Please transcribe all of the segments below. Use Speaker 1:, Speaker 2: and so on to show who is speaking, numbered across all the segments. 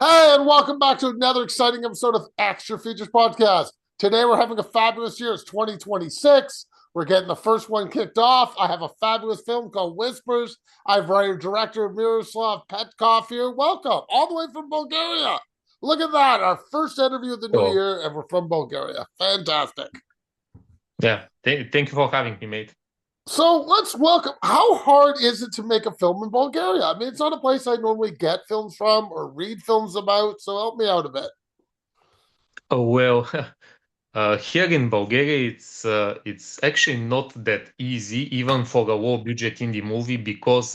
Speaker 1: Hey, and welcome back to another exciting episode of Extra Features Podcast. Today we're having a fabulous year. It's 2026. We're getting the first one kicked off. I have a fabulous film called Whispers. I have writer-director Miroslav Petkov here. Welcome, all the way from Bulgaria. Look at that, our first interview of the new
Speaker 2: Oh,
Speaker 1: year, and we're from Bulgaria. Fantastic.
Speaker 2: yeah. Thank you for having me, mate.
Speaker 1: So let's welcome. How hard is it to make a film in Bulgaria? I mean, it's not a place I normally get films from or read films about, so help me out a bit.
Speaker 2: Oh, well, here in Bulgaria, it's actually not that easy, even for a low budget indie movie, because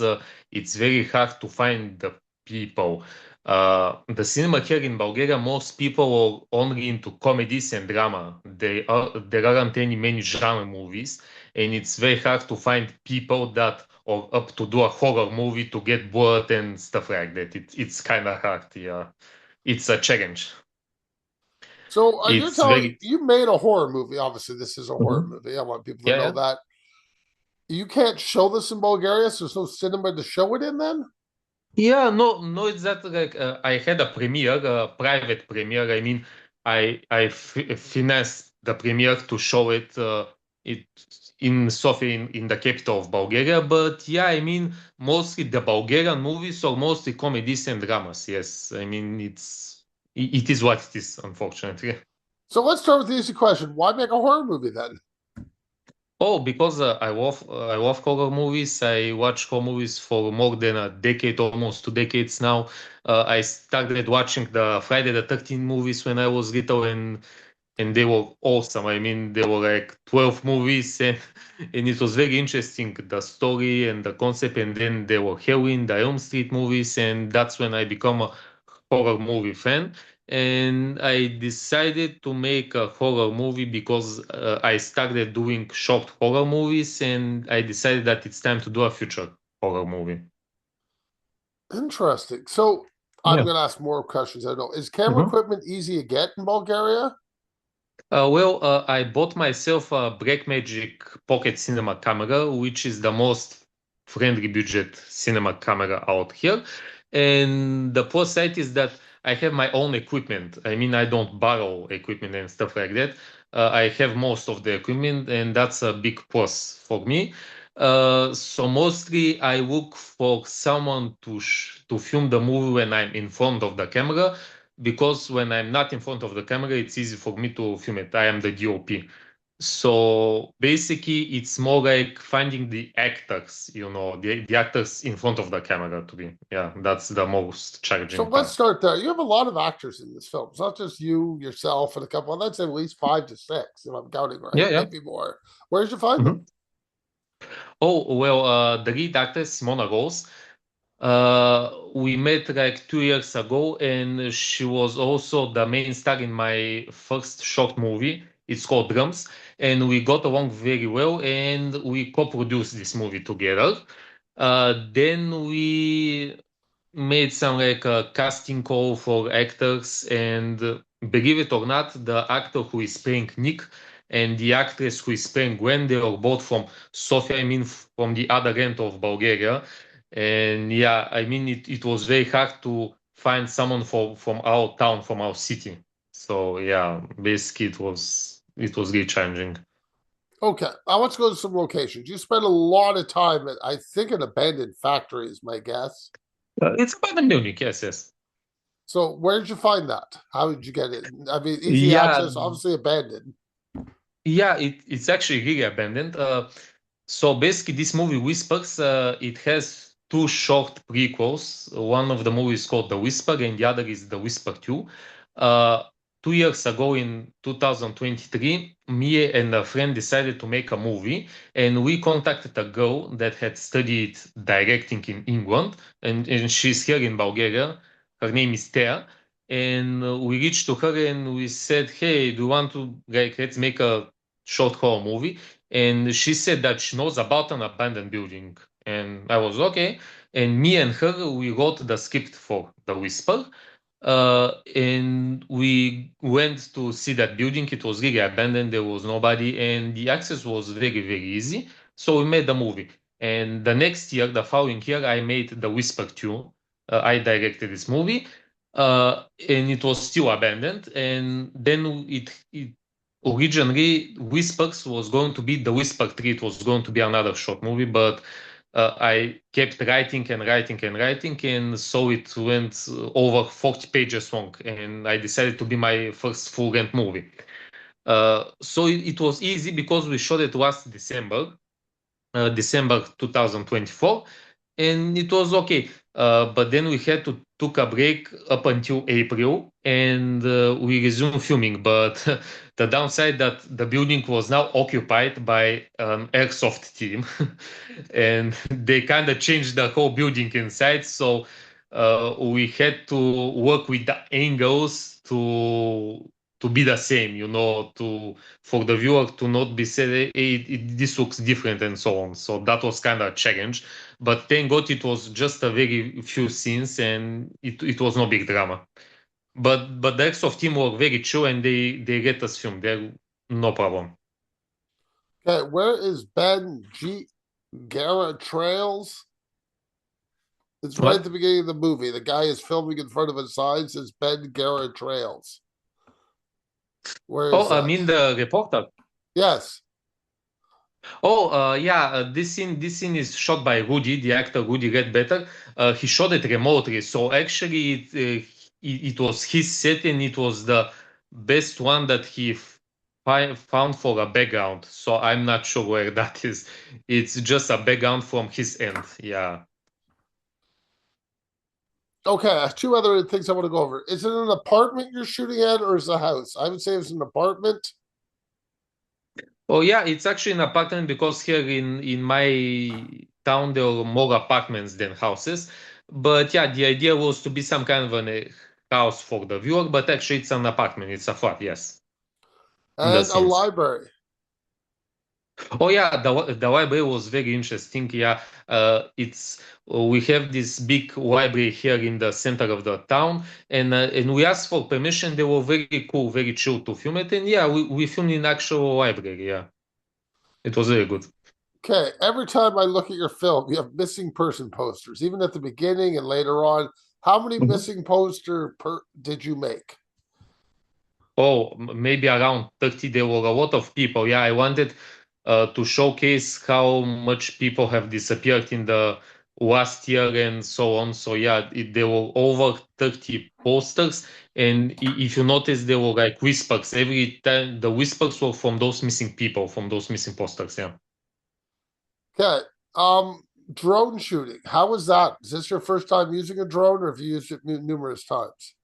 Speaker 2: it's very hard to find the people. The cinema here in Bulgaria, most people are only into comedies and drama. There aren't any many genre movies, and it's very hard to find people that are up to do a horror movie to get blood and stuff like that. It's kind of hard, yeah. It's a challenge.
Speaker 1: So you're
Speaker 2: It's
Speaker 1: telling
Speaker 2: very.
Speaker 1: you made a horror movie. Obviously, this is a horror
Speaker 2: Mhm.
Speaker 1: movie. I want people to
Speaker 2: Yeah,
Speaker 1: know
Speaker 2: yeah.
Speaker 1: that. You can't show this in Bulgaria, so there's no cinema to show it in then?
Speaker 2: Yeah, no, no, it's that like I had a premiere, a private premiere. I mean, I financed the premiere to show it in Sofia, in the capital of Bulgaria. But yeah, I mean, mostly the Bulgarian movies are mostly comedies and dramas. Yes, I mean, it is what it is, unfortunately.
Speaker 1: So let's start with the easy question. Why make a horror movie then?
Speaker 2: Oh, because I love horror movies. I watch horror movies for more than a decade, almost 2 decades now. I started watching the Friday the 13th movies when I was little, and they were awesome. I mean, there were like 12 movies, and and it was very interesting, the story and the concept. And then there were Halloween, the Elm Street movies, and that's when I become a horror movie fan. And I decided to make a horror movie because I started doing short horror movies, and I decided that it's time to do a future horror movie.
Speaker 1: Interesting. So I'm
Speaker 2: Yeah.
Speaker 1: going to ask more questions. I know. Is camera
Speaker 2: Mhm.
Speaker 1: equipment easy to get in Bulgaria?
Speaker 2: I bought myself a Blackmagic Pocket Cinema camera, which is the most friendly budget cinema camera out here. And the plus side is that I have my own equipment. I mean, I don't borrow equipment and stuff like that. I have most of the equipment, and that's a big plus for me. So mostly I look for someone to film the movie when I'm in front of the camera, because when I'm not in front of the camera, it's easy for me to film it. I am the DOP. So basically, it's more like finding the actors, the actors in front of the camera to be. Yeah, that's the most
Speaker 1: So
Speaker 2: challenging
Speaker 1: let's
Speaker 2: part.
Speaker 1: start there. You have a lot of actors in this film. It's not just you, yourself, and a couple. That's at least five to six, if I'm counting right.
Speaker 2: Yeah, yeah.
Speaker 1: Maybe more. Where did you find them?
Speaker 2: Mhm. Oh, well, the lead actress, Simona Rose, we met like 2 years ago, and she was also the main star in my first short movie. It's called Drums, and we got along very well, and we co-produced this movie together. Then we made some like a casting call for actors, and believe it or not, the actor who is playing Nick and the actress who is playing Gwen, they are both from Sofia, I mean, from the other end of Bulgaria. And yeah, I mean, it was very hard to find someone from our town, from our city. So yeah, basically it was really challenging.
Speaker 1: Okay, I want to go to some locations. You spent a lot of time at, I think, an abandoned factory is my guess.
Speaker 2: It's about a Munich, yes, yes.
Speaker 1: So where did you find that? How did you get it? I mean, easy
Speaker 2: Yeah,
Speaker 1: access, obviously abandoned.
Speaker 2: yeah, it's actually really abandoned. So basically, this movie Whispers, it has two short prequels. One of the movies is called The Whisper, and the other is The Whisper 2. Uh, 2 years ago, in 2023, me and a friend decided to make a movie, and we contacted a girl that had studied directing in England, and she's here in Bulgaria. Her name is Thea. And we reached to her and we said, "Hey, do you want to like let's make a short horror movie?" And she said that she knows about an abandoned building. And I was okay. And me and her, we wrote the script for The Whisper. And we went to see that building. It was really abandoned. There was nobody, and the access was very, very easy. So we made the movie. And the next year, the following year, I made The Whisper 2. I directed this movie. and it was still abandoned. And then it originally Whispers was going to be the Whisper 3. It was going to be another short movie, but I kept writing and writing and writing, and so it went over 40 pages long, and I decided to be my first full-length movie. So it was easy because we shot it last December, December 2024, and it was okay. But then we had to took a break up until April, and we resumed filming. But the downside that the building was now occupied by an airsoft team, and they kind of changed the whole building inside. So we had to work with the angles to be the same, to for the viewer to not be said, hey, this looks different and so on. So that was kind of a challenge. But thank God it was just a very few scenes and it was no big drama. But the rest of team were very chill and they get us film. They're no problem.
Speaker 1: Okay, where is Ben G. Gara Trails? It's right at
Speaker 2: What?
Speaker 1: the beginning of the movie. The guy is filming in front of a sign says Ben Gara Trails. Where is
Speaker 2: Oh, I
Speaker 1: that?
Speaker 2: mean the reporter.
Speaker 1: Yes.
Speaker 2: Oh, yeah. This scene is shot by Rudy, the actor Rudy Redbetter. He shot it remotely, so actually it was his set, and it was the best one that he found for a background. So I'm not sure where that is. It's just a background from his end. Yeah.
Speaker 1: Okay, two other things I want to go over. Is it an apartment you're shooting at or is it a house? I would say it's an apartment.
Speaker 2: Oh, yeah. It's actually an apartment because here in my town there are more apartments than houses. But yeah, the idea was to be some kind of a house for the viewer, but actually it's an apartment. It's a flat, yes, in the
Speaker 1: And a
Speaker 2: scenes.
Speaker 1: library.
Speaker 2: Oh yeah, the library was very interesting. Yeah, it's we have this big library here in the center of the town, and we asked for permission. They were very cool, very chill to film it, and yeah, we filmed in actual library. Yeah, it was very good.
Speaker 1: Okay, every time I look at your film, you have missing person posters, even at the beginning and later on. How many
Speaker 2: Mhm.
Speaker 1: missing poster did you make?
Speaker 2: Oh, maybe around 30. There were a lot of people. Yeah, I wanted to showcase how much people have disappeared in the last year and so on. So yeah, there were over 30 posters. And if you notice, there were like whispers. Every time the whispers were from those missing people, from those missing posters. Yeah.
Speaker 1: Okay, drone shooting. How was that? Is this your first time using a drone, or have you used it numerous times?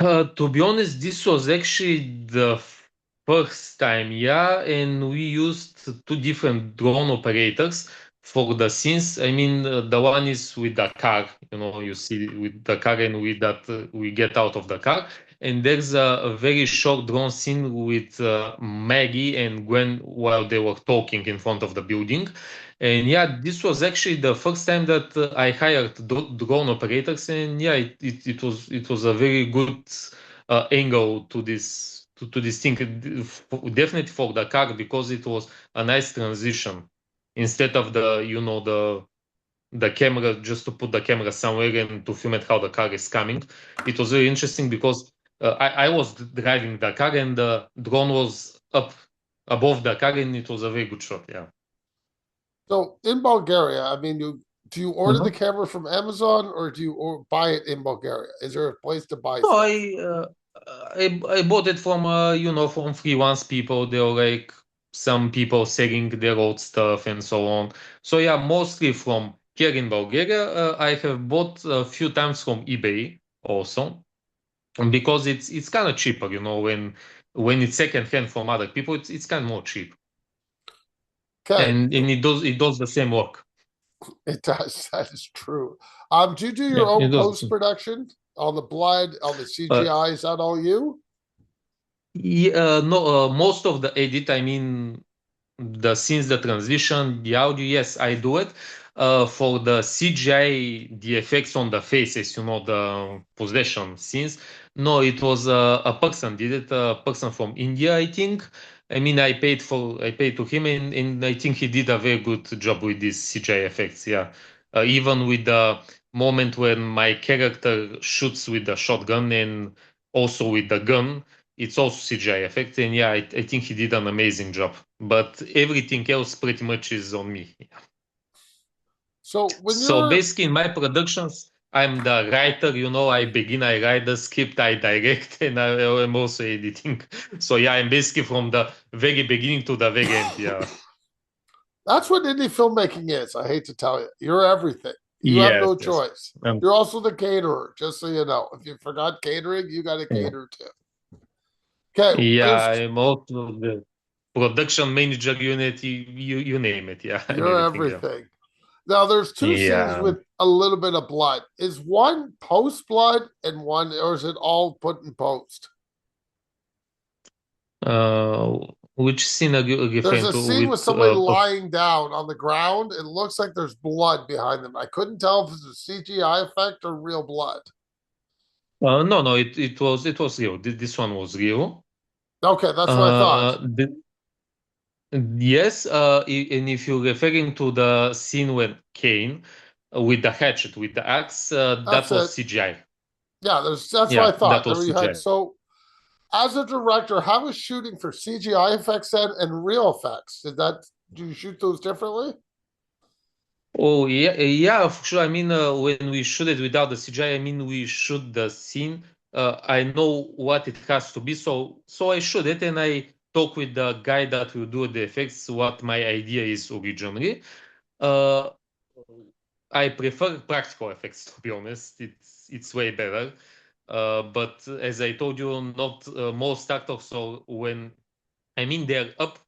Speaker 2: To be honest, this was actually the first time, yeah, and we used two different drone operators for the scenes. I mean, the one is with the car, you see with the car, and with that we get out of the car. And there's a very short drone scene with Maggie and Gwen while they were talking in front of the building. And yeah, this was actually the first time that I hired drone operators, and yeah, it was a very good angle to this thing. Definitely for the car because it was a nice transition instead of the camera just to put the camera somewhere and to film it how the car is coming. It was very interesting because I was driving the car and the drone was up above the car and it was a very good shot. Yeah.
Speaker 1: So in Bulgaria, I mean, do you order the camera from Amazon or do you buy it in Bulgaria? Is there a place to buy
Speaker 2: No,
Speaker 1: stuff?
Speaker 2: I bought it from from freelance people. There were like some people selling their old stuff and so on. So yeah, mostly from here in Bulgaria. I have bought a few times from eBay also because it's kind of cheaper, when it's secondhand from other people, it's kind of more cheap
Speaker 1: Okay,
Speaker 2: and it does the same work.
Speaker 1: it does. That is true. Do you do your
Speaker 2: Yeah, it
Speaker 1: own
Speaker 2: does the
Speaker 1: post
Speaker 2: same.
Speaker 1: production on the blood, on the
Speaker 2: Uh,
Speaker 1: CGI? Is that all you?
Speaker 2: yeah, no, most of the edit, I mean, the transition, the audio, yes, I do it. For the CGI, the effects on the faces, the possession scenes. No, it was a person did it, a person from India, I think. I mean, I paid to him, and I think he did a very good job with these CGI effects. Yeah, even with the moment when my character shoots with the shotgun and also with the gun, it's also CGI effect. And yeah, I think he did an amazing job. But everything else pretty much is on me.
Speaker 1: So when
Speaker 2: So
Speaker 1: you're
Speaker 2: basically, in my productions, I'm the writer. I begin, I write the script, I direct, and I'm also editing. So yeah, I'm basically from the very beginning to the very end. Yeah.
Speaker 1: That's what indie filmmaking is. I hate to tell you, you're everything. You have
Speaker 2: Yes.
Speaker 1: no
Speaker 2: Yes.
Speaker 1: choice. You're also the caterer, just so you know. If you forgot catering, you got to
Speaker 2: Yeah.
Speaker 1: cater too. Okay,
Speaker 2: Yeah,
Speaker 1: there's
Speaker 2: I'm also the production manager unit. You name it. Yeah, I'm
Speaker 1: you're
Speaker 2: everything. Yeah.
Speaker 1: everything. Now there's two scenes
Speaker 2: Yeah.
Speaker 1: with a little bit of blood. Is one post blood and one, or is it all put in post?
Speaker 2: Uh, which scene are you
Speaker 1: There's
Speaker 2: referring
Speaker 1: a
Speaker 2: to
Speaker 1: scene with
Speaker 2: with
Speaker 1: somebody lying down on the ground. It looks like there's blood behind them. I couldn't tell if it's a CGI effect or real blood.
Speaker 2: no, it was real. This one was real.
Speaker 1: Okay, that's what I thought.
Speaker 2: Uh, the, yes, and if you're referring to the scene when Kane with the hatchet, with the axe,
Speaker 1: That's
Speaker 2: that was
Speaker 1: it.
Speaker 2: CGI.
Speaker 1: Yeah, that's what I
Speaker 2: Yeah, that
Speaker 1: thought. There
Speaker 2: was
Speaker 1: you had
Speaker 2: CGI.
Speaker 1: so as a director, how was shooting for CGI effects then and real effects? Do you shoot those differently?
Speaker 2: Oh yeah, yeah, for sure. I mean, when we shoot it without the CGI, I mean, we shoot the scene. I know what it has to be, so I shoot it and I talk with the guy that will do the effects. What my idea is originally. Uh, I prefer practical effects to be honest. It's way better. But as I told you, not most actors. So when I mean they're up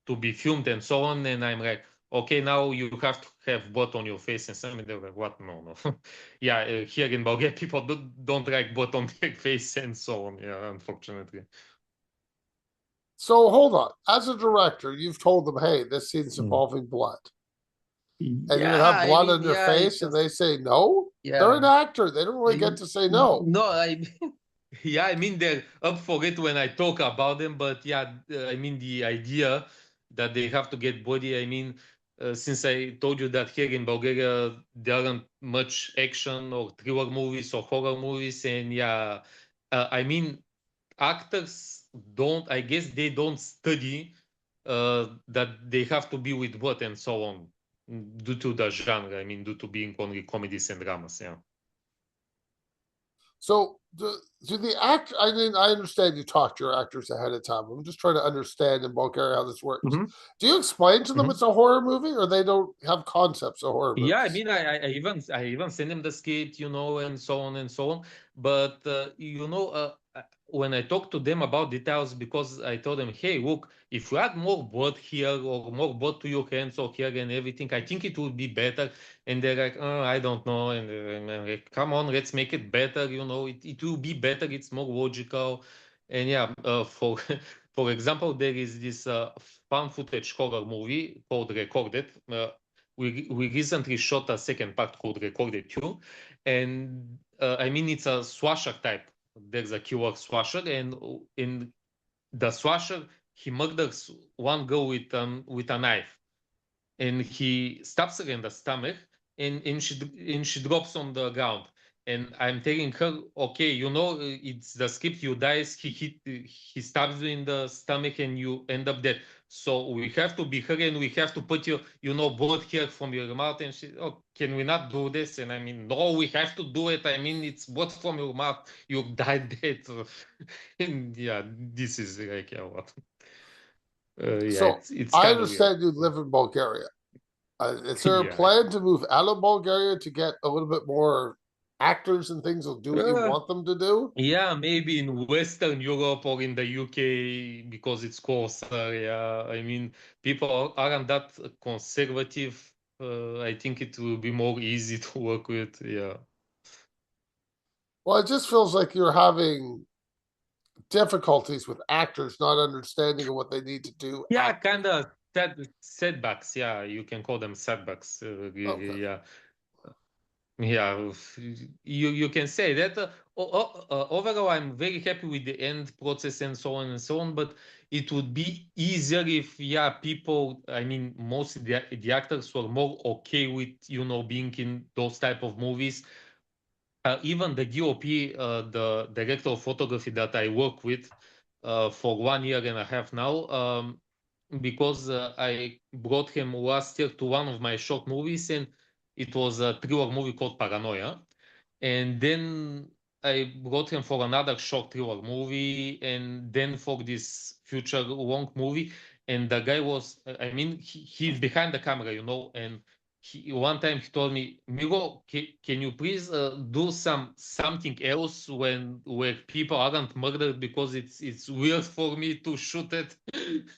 Speaker 2: to be filmed and so on, and I'm like, okay, now you have to have blood on your face and something. They're like, what? No, no. Yeah, here in Bulgaria, people don't like blood on their face and so on. Yeah, unfortunately.
Speaker 1: So hold on. As a director, you've told them, hey, this scene's
Speaker 2: Mm.
Speaker 1: involving blood. And you're
Speaker 2: Yeah,
Speaker 1: gonna have
Speaker 2: I
Speaker 1: blood
Speaker 2: mean,
Speaker 1: on your
Speaker 2: yeah, it's
Speaker 1: face and
Speaker 2: just
Speaker 1: they say no? They're
Speaker 2: yeah.
Speaker 1: an actor. They don't really get to say no.
Speaker 2: No, yeah, I mean they're up for it when I talk about them, but yeah, I mean the idea that they have to get body. I mean, since I told you that here in Bulgaria there aren't much action or thriller movies or horror movies, and yeah, I mean actors don't. I guess they don't study that they have to be with blood and so on due to the genre. I mean, due to being only comedies and dramas. Yeah.
Speaker 1: So do the act I mean I understand you talk to your actors ahead of time. I'm just trying to understand in Bulgaria how this works.
Speaker 2: Mhm.
Speaker 1: Do you explain to them it's a horror movie or they don't have concepts of horror
Speaker 2: Yeah, I
Speaker 1: movies?
Speaker 2: mean, I even send him the skit, and so on and so on. But when I talk to them about details, because I told them, hey, look, if you add more blood here or more blood to your hands or here and everything, I think it would be better. And they're like, oh, I don't know. And I'm like, come on, let's make it better. It will be better. It's more logical. And yeah, for for example, there is this found footage horror movie called Recorded. We recently shot a second part called Recorded 2, and I mean it's a slasher type. There's a killer slasher, and in the slasher he murders one girl with a knife, and he stabs her in the stomach, and she drops on the ground. And I'm telling her, okay, it's the script. You dies. He stabs you in the stomach, and you end up dead. So we have to be her, and we have to put blood here from your mouth. And she, oh, can we not do this? And I mean, no, we have to do it. I mean, it's blood from your mouth. You died dead. And yeah, this is like yeah, what? Yeah,
Speaker 1: So
Speaker 2: it's
Speaker 1: I
Speaker 2: kind of weird.
Speaker 1: understand you live in Bulgaria. Is there a
Speaker 2: Yeah.
Speaker 1: plan to move out of Bulgaria to get a little bit more actors and things will do what you
Speaker 2: Uh,
Speaker 1: want them to do?
Speaker 2: Yeah, maybe in Western Europe or in the UK because it's closer. Yeah, I mean, people aren't that conservative. I think it will be more easy to work with. Yeah.
Speaker 1: Well, it just feels like you're having difficulties with actors not understanding what they need to do
Speaker 2: Yeah,
Speaker 1: at
Speaker 2: kind of setbacks. Yeah, you can call them setbacks.
Speaker 1: okay.
Speaker 2: Really, yeah. Yeah, you can say that. Overall, I'm very happy with the end process and so on and so on. But it would be easier if, yeah, people. I mean, most the actors were more okay with being in those type of movies. Even the DOP, the director of photography that I work with for 1 year and a half now, because I brought him last year to one of my short movies, and it was a thriller movie called Paranoia. And then I brought him for another short thriller movie, and then for this future long movie. And the guy was, I mean, he's behind the camera, and one time he told me, Miro, can you please do something else where people aren't murdered, because it's weird for me to shoot it.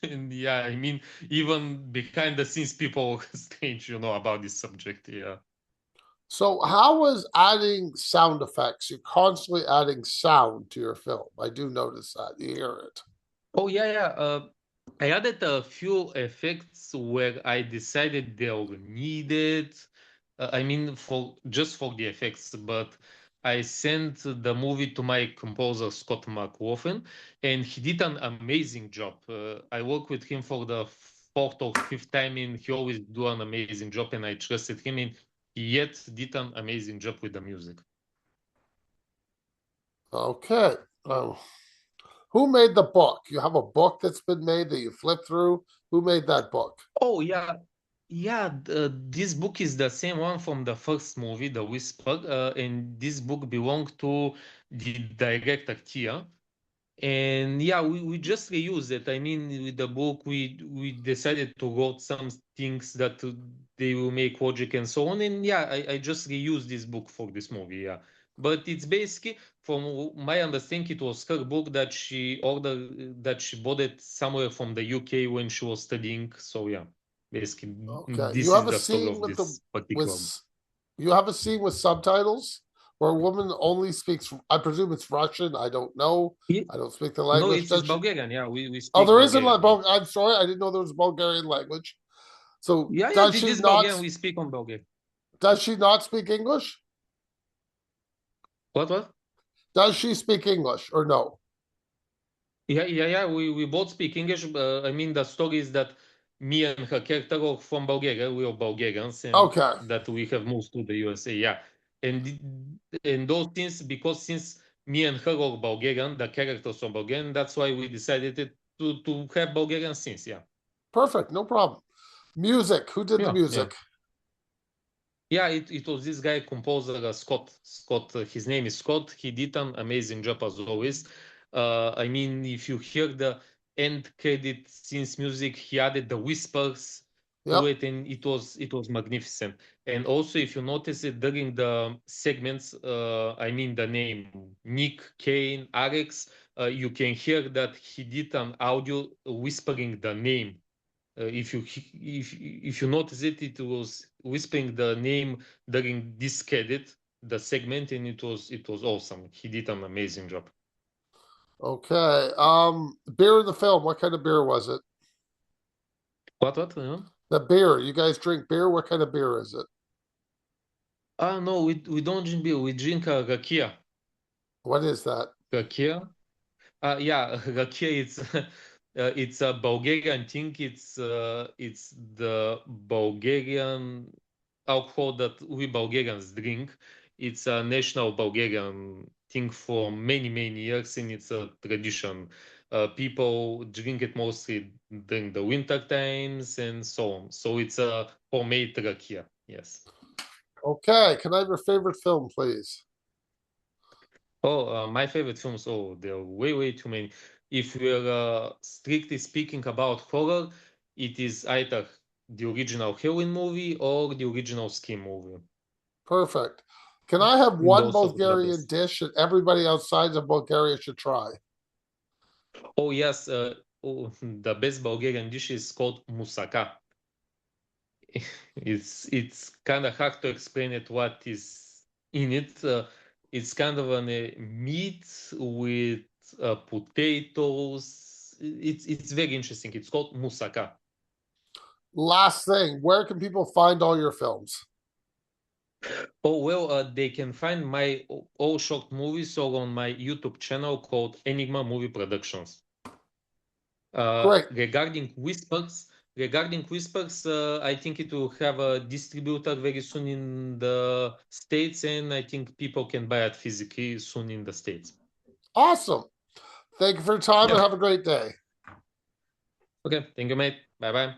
Speaker 2: And yeah, I mean, even behind the scenes, people are strange, about this subject. Yeah.
Speaker 1: So, how was adding sound effects? You're constantly adding sound to your film. I do notice that. You hear it.
Speaker 2: Oh yeah, yeah. I added a few effects where I decided they were needed. I mean, for just for the effects, but I sent the movie to my composer Scott McLaughlin, and he did an amazing job. I worked with him for the fourth or fifth time, and he always do an amazing job, and I trusted him, and he yet did an amazing job with the music.
Speaker 1: Okay. Who made the book? You have a book that's been made that you flip through. Who made that book?
Speaker 2: Oh yeah, yeah. This book is the same one from the first movie, The Whisper, and this book belonged to the director Tia. And yeah, we just reused it. I mean, with the book, we decided to write some things that they will make logic and so on. And yeah, I just reused this book for this movie. Yeah, but it's basically, from my understanding, it was her book that she ordered, that she bought it somewhere from the UK when she was studying. So yeah, basically,
Speaker 1: Okay. You
Speaker 2: this
Speaker 1: have
Speaker 2: is
Speaker 1: a
Speaker 2: the story
Speaker 1: scene
Speaker 2: of
Speaker 1: with the
Speaker 2: this particular book.
Speaker 1: with you have a scene with subtitles where a woman only speaks, I presume it's Russian. I don't know. I don't speak the
Speaker 2: No,
Speaker 1: language.
Speaker 2: it's
Speaker 1: Does she?
Speaker 2: Bulgarian. Yeah, we
Speaker 1: Oh,
Speaker 2: speak
Speaker 1: there isn't like
Speaker 2: Bulgarian. Yeah.
Speaker 1: I'm sorry, I didn't know there was Bulgarian language. So
Speaker 2: Yeah, yeah, this Bulgarian, we speak on Bulgarian.
Speaker 1: does she not speak English?
Speaker 2: What?
Speaker 1: Does she speak English or no?
Speaker 2: Yeah, yeah, yeah. We both speak English. I mean, the story is that me and her character are from Bulgaria. We are Bulgarians, and
Speaker 1: Okay.
Speaker 2: that we have moved to the USA. Yeah, and those things, because since me and her are Bulgarian, the characters are Bulgarian. That's why we decided to have Bulgarian scenes. Yeah,
Speaker 1: Perfect. No problem. Music. Who did the
Speaker 2: yeah, yeah.
Speaker 1: music?
Speaker 2: Yeah, it was this guy, composer Scott. Scott, his name is Scott. He did an amazing job as always. I mean, if you hear the end credit scenes music, he added the whispers to
Speaker 1: Yep.
Speaker 2: it, and it was magnificent. And also, if you notice it during the segments, I mean the name Nick, Kane, Alex, you can hear that he did an audio whispering the name. If you notice it, it was whispering the name during this credit, the segment, and it was awesome. He did an amazing job.
Speaker 1: Okay. Beer in the film. What kind of beer was it?
Speaker 2: What?
Speaker 1: The beer. You guys drink beer? What kind of beer is it?
Speaker 2: No, we don't drink beer. We drink rakia.
Speaker 1: What is that?
Speaker 2: Rakia. Yeah, rakia. It's a Bulgarian thing. It's the Bulgarian alcohol that we Bulgarians drink. It's a national Bulgarian thing for many, many years, and it's a tradition. People drink it mostly during the winter times and so on. So it's a homemade rakia. Yes.
Speaker 1: Okay. Can I have your favorite film, please?
Speaker 2: Oh, my favorite films. Oh, there are way, way too many. If we're strictly speaking about horror, it is either the original Halloween movie or the original Scream movie.
Speaker 1: Perfect. Can I have one
Speaker 2: Those are the
Speaker 1: Bulgarian
Speaker 2: best.
Speaker 1: dish that everybody outside of Bulgaria should try?
Speaker 2: Oh, yes. The best Bulgarian dish is called moussaka. It's kind of hard to explain it what is in it. It's kind of a meat with potatoes. It's very interesting. It's called moussaka.
Speaker 1: Last thing, where can people find all your films?
Speaker 2: Oh, well, they can find my all short movies all on my YouTube channel called Enigma Movie Productions.
Speaker 1: Great.
Speaker 2: Regarding Whispers, I think it will have a distributor very soon in the States, and I think people can buy it physically soon in the States.
Speaker 1: Awesome. Thank you for your time and
Speaker 2: Yeah.
Speaker 1: have a great day.
Speaker 2: Okay. Thank you, mate. Bye bye.